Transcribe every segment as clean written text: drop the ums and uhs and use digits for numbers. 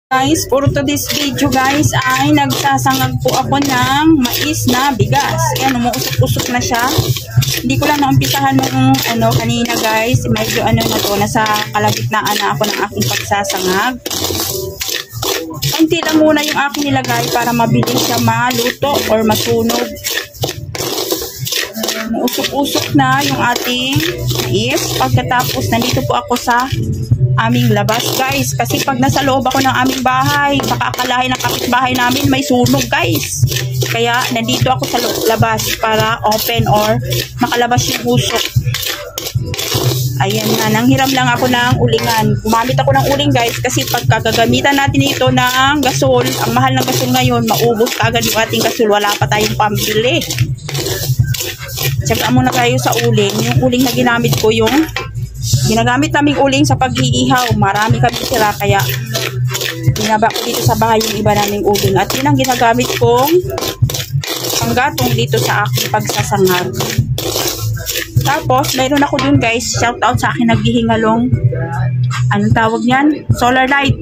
Guys, for today's video guys ay nagsasangag po ako ng mais na bigas. Ayan, umuusok-usok na siya. Hindi ko lang naumpisahan nung kanina guys. Medyo na to, nasa kalagitnaan na ako ng aking pagsasangag. Konti lang muna yung aking nilagay para mabilis siya maluto or masunog. Umuusok-usok na yung ating mais. Pagkatapos, nandito po ako sa aming labas guys, kasi pag nasa loob ako ng aming bahay, baka akalain ng kapitbahay namin may sunog guys. Kaya nandito ako sa labas para open or makalabas yung usok. Ayan na, nanghiram lang ako ng ulingan. Gumamit ako ng uling guys, kasi pag gagamitan natin ito ng gasol, ang mahal ng gasol ngayon, maubos kaagad yung ating gasol, wala pa tayong pambili. Tsaka muna tayo sa uling. Yung uling na ginamit ko, yung ginagamit naming uling sa pag-iihaw. Marami kami sira, kaya binaba ko dito sa bahay yung iba naming uling. At yun ang ginagamit kong panggatong dito sa aking pagsasangag. Tapos, mayroon ako dun guys, shout out sa akin naghihingalong, anong tawag niyan? Solar light.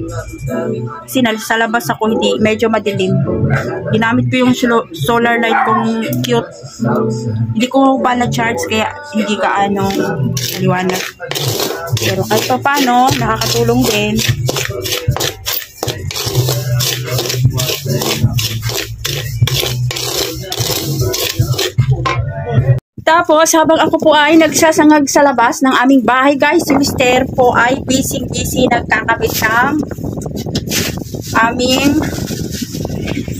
Kasi sa labas ako, hindi, medyo madilim. Ginamit ko yung solar light kong cute. Hindi ko pa na-charge, kaya hindi ka maliwanag. Pero kahit pa paano, nakakatulong din. Tapos, habang ako po ay nagsasangag sa labas ng aming bahay guys, si Mr. po ay busy nagkakabit ng aming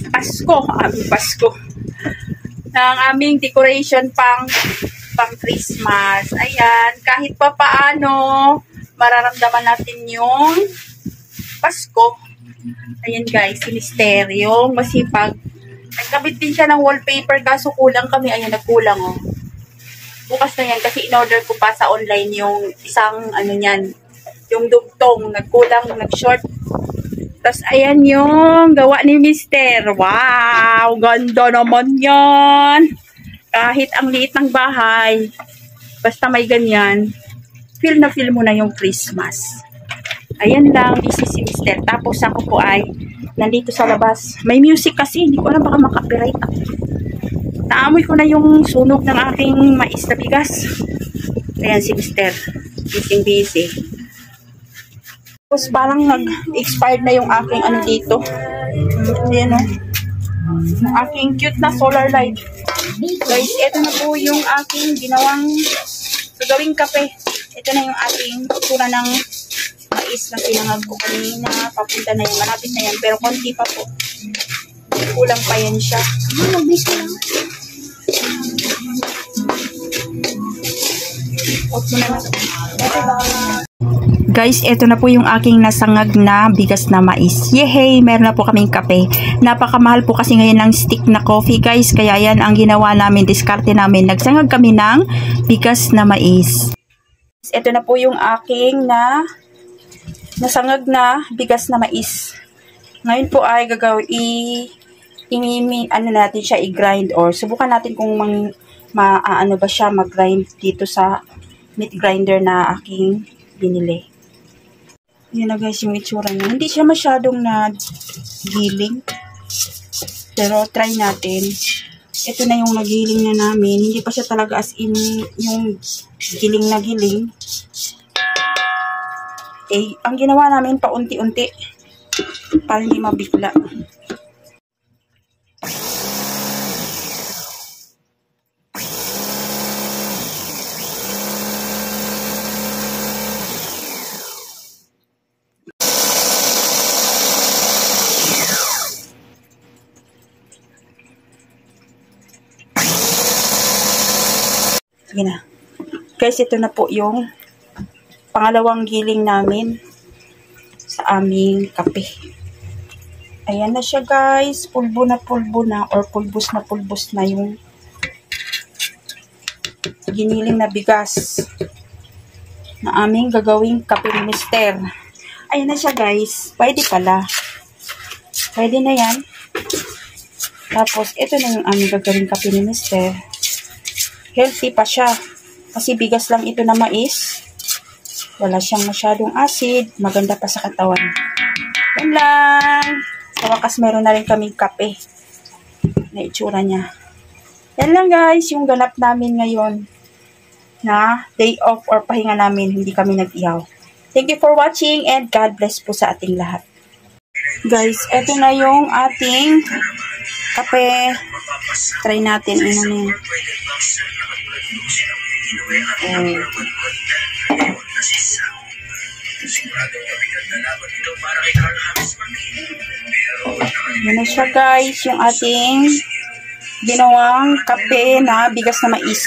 Pasko. Ng aming decoration pang Christmas. Ayan, kahit pa paano, mararamdaman natin yung Pasko. Ayan guys, si Mr. yung masipag. Nagkabit din siya ng wallpaper, kaso kulang kami. Ayan, nagkulang oh. Bukas na yan kasi in-order ko pa sa online yung isang niyan, yung dugtong, nagkulang, nag-short. Tapos ayan yung gawa ni Mr. Wow, ganda naman yan. Kahit ang liit ng bahay, basta may ganyan, feel na feel mo na yung Christmas. Ayan lang, busy si Mr. Tapos ako po ay nandito sa labas. May music kasi, hindi ko alam, baka makapiright ako. Naamoy ko na yung sunog ng aking mais na bigas. Ayan si Mr. Busy. Tapos parang nag-expired na yung aking dito. Ayan o. Yung aking cute na solar light. Guys, ito na po yung aking gagawing kape. Ito na yung ating tura ng mais na sinangag ko kanina. Papunta na yan. Malapit na yan. Pero konti pa po. Kulang pa yan siya. Mag-bis ko lang. Guys, ito na po yung aking nasangag na bigas na mais. Yehey! Meron na po kaming kape. Napakamahal po kasi ngayon ng stick na coffee guys. Kaya yan ang ginawa namin, diskarte namin. Nagsangag kami ng bigas na mais. Ito na po yung aking nasangag na bigas na mais. Ngayon po ay natin siya i-grind or subukan natin kung ba siya mag-grind dito sa meat grinder na aking binili. Yan na guys yung itsura niya. Hindi siya masyadong nagiling. Pero try natin. Ito na yung nagiling na namin. Hindi pa siya talaga as in yung giling na giling. Ang ginawa namin paunti-unti para hindi mabigla. Sige na. Guys, ito na po yung pangalawang giling namin sa aming kape. Ayan na siya guys. Pulbo na or pulbos na yung giniling na bigas na aming gagawing kape ni Mr. Ayan na siya guys. Pwede pala. Pwede na yan. Tapos, ito na yung aming gagawing kape ni Mr. Healthy pa siya. Kasi bigas lang ito na mais. Wala siyang masyadong acid. Maganda pa sa katawan. Yan lang. Sa wakas, meron na rin kaming kape. Na itsura niya. Yan lang guys, yung ganap namin ngayon. Na day off or pahinga namin, hindi kami nag-ihaw. Thank you for watching and God bless po sa ating lahat. Guys, eto na yung ating kape. Try natin. Ano yan na siya guys, yung ating ginawang kape na bigas na mais.